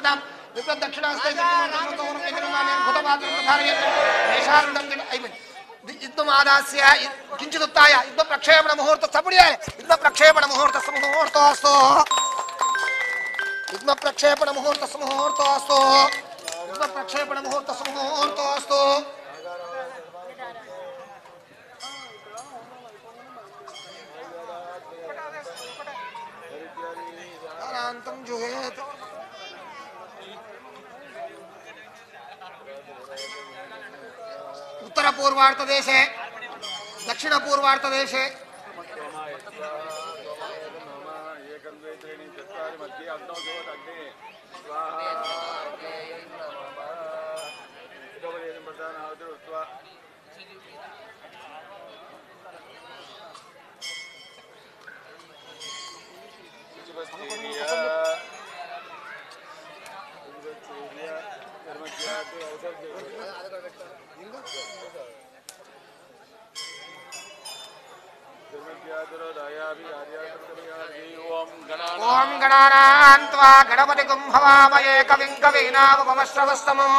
विप्रदां विप्रदक्षिणास्ते युद्धमादास्य किञ्चिदुत्थाय युद्धप्रक्षेपण मुहूर्त सपुडियाय युद्धप्रक्षेपण मुहूर्त मुहूर्तोऽस्तु युद्धप्रक्षेपण मुहूर्त मुहूर्तोऽस्तु युद्धप्रक्षेपण मुहूर्त मुहूर्तोऽस्तु अनन्तं जुहेत् उत्तर पूर्वार्ध देशे दक्षिण पूर्वार्ध देशे ओम गणानां त्वा गणपतिगुं हवामहे कविं कवीनामुपमश्रवस्तमो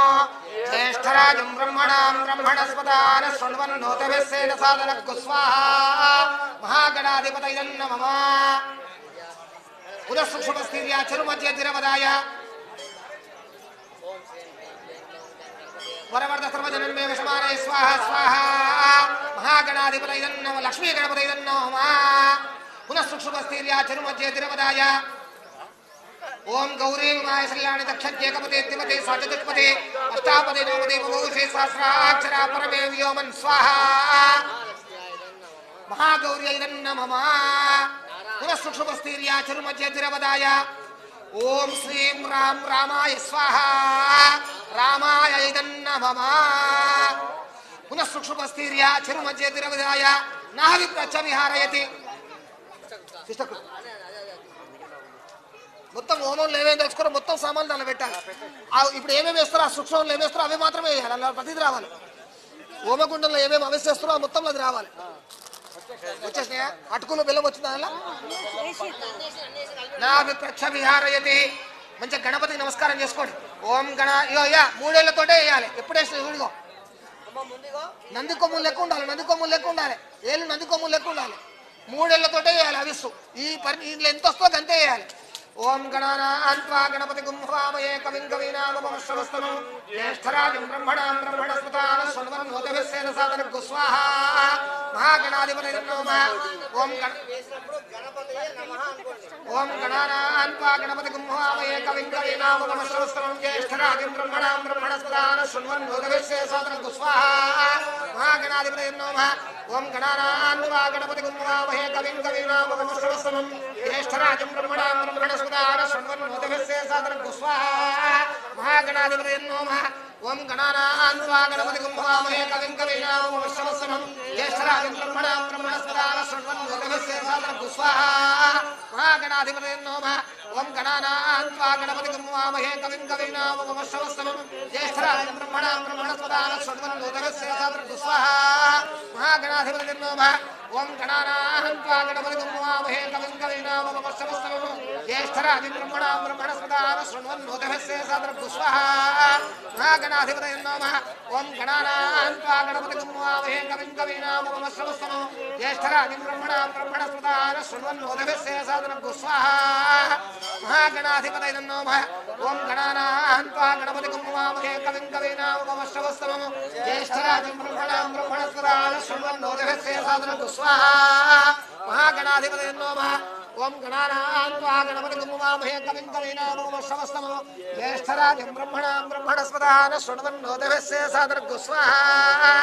ज्येष्ठराजं ब्रह्मणां ब्रह्मणस्पदान शृण्वन्नोतभिस्सेन सादनक्कु स्वाहा महागणाधिपतये नमः पुनःसुषुमस्थिर्या चरुमध्यतिरवदाय वरवर्ध सर्वजनं मे विषमाने स्वाहा स्वाहा महागणाधिपतये नमः लक्ष्मी गणपतये नमः पुनःसुषुमस्थिर्या चरुमध्यतिरवदाय ओम गौरी माय श्रीयाणि दक्षज्ञेकपते तिमते साचतुष्पते अष्टापदे नवपदे भवोषे सहस्राक्षरा परमे व्योमन् स्वाहा महागौर्यै नमः पुनःसुषुमस्थिर्या चरुमध्यतिरवदाय ओम श्रीं राम रामाय स्वाहा रामाय नमः पुनःसुषुमस्थिर्या चरुमध्यतिरवदाय नाहविप्रच्छ विहारयति మొత్తం హోమంలో ఏమేమి తెలుసుకోరో మొత్తం సామాన్లు దాంట్లో పెట్టాలి. ఇప్పుడు ఏమేమి వేస్తారో ఆ సూక్ష్మంలో ఏమి వేస్తారో అవి మాత్రమే వేయాలి. అలా ప్రతిది రావాలి. హోమగుండంలో ఏమేమి అవేసేస్తారో ఆ మొత్తంలో అది రావాలి. వచ్చేసినాయా? అటుకులు బెల్లం వచ్చిందా? అలా నా ప్రత్యక్ష విహారయతి. మంచిగా గణపతికి నమస్కారం చేసుకోండి. ఓం గణ ఇగో మూడేళ్లతోటే వేయాలి. ఎప్పుడు వేసిన ఇదిగో నంది కొమ్ములు లెక్క ఉండాలి. నంది కొమ్ములు లెక్క ఉండాలి. ఏళ్ళు నంది కొమ్ములు లెక్క ఉండాలి. మూడేళ్లతోటే వేయాలి. అవిస్తూ ఈ ఇంట్లో ఎంత వస్తుందో అంతే వేయాలి. ओम गणानां त्वा गणपतिगुं हवामहे कविं कवीनामुपमश्रवस्तमं ज्येष्ठराजं ब्रह्मणां ब्रह्मणस्पदान शृण्वन्नोतभिस्सेन सादनक्कु स्वाहा महागणाधिपतये नमः ओम गणानां त्वा गणपतिगुं हवामहे कविं कवीनामुपमश्रवस्तमं ज्येष्ठराजं ब्रह्मणां ब्रह्मणस्पदान शृण्वन्नोतभिस्सेन सादनक्कु स्वाहा महागणाधिपतये नमः ओम गणानां त्वा गणपतिगुं हवामहे कविं कवीनामुपमश्रवस्तमं ज्येष्ठराजं ब्रह्मणां ब्रह्मणस्पदान शृण्वन्नोतभिस्सेन सादनक्कु स्वाहा महागणाधिपतये नमः ओम गणानां त्वा गणपतिगुं हवामहे कविं कवीनामुपमश्रवस्तमं ज्येष्ठराजं ब्रह्मणां ब्रह्मणस्पदान शृण्वन्नोतभिस्सेन सादनक्कु स्वाहा महागणाधिपतये नमः ओम गणानां त्वा गणपतिगुं हवामहे कविं कवीनामुपमश्रवस्तमं ज्येष्ठराजं ब्रह्मणां ब्रह्मणस्पदान शृण्वन्नोतभिस्सेन सादनक्कु स्वाहा महागणाधिपतये नमः ओम गणानां त्वा गणपतिगुं हवामहे कविं कवीनामुपमश्रवस्तमं ज्येष्ठराजं ब्रह्मणां ब्रह्मणस्पदान शृण्वन्नोतभिस्सेन सादनक्कु स्वाहा महागणाधिपतये नमः ओम गणानां त्वा गणपतिगुं हवामहे कविं कवीनामुपमश्रवस्तमं ज्येष्ठराजं ब्रह्मणां ब्रह्मणस्पदान शृण्वन्नोतभिस्सेन सादनक्कु स्वाहा महागणाधिपतये नमः ओम गणानां त्वा गणपतिगुं हवामहे कविं कवीनामुपमश्रवस्तमं ज्येष्ठराजं ब्रह्मणां ब्रह्मणस्पदान शृण्वन्नोतभिस्सेन सादनक्कु स्वाहा महागणाधिपतये नमः ओम गणानां त्वा गणपतिगुं हवामहे कविं कवीनामुपमश्रवस्तमं ज्येष्ठराजं ब्रह्मणां ब्रह्मणस्पदान शृण्वन्नोतभिस्सेन सादनक्कु स्वाहा।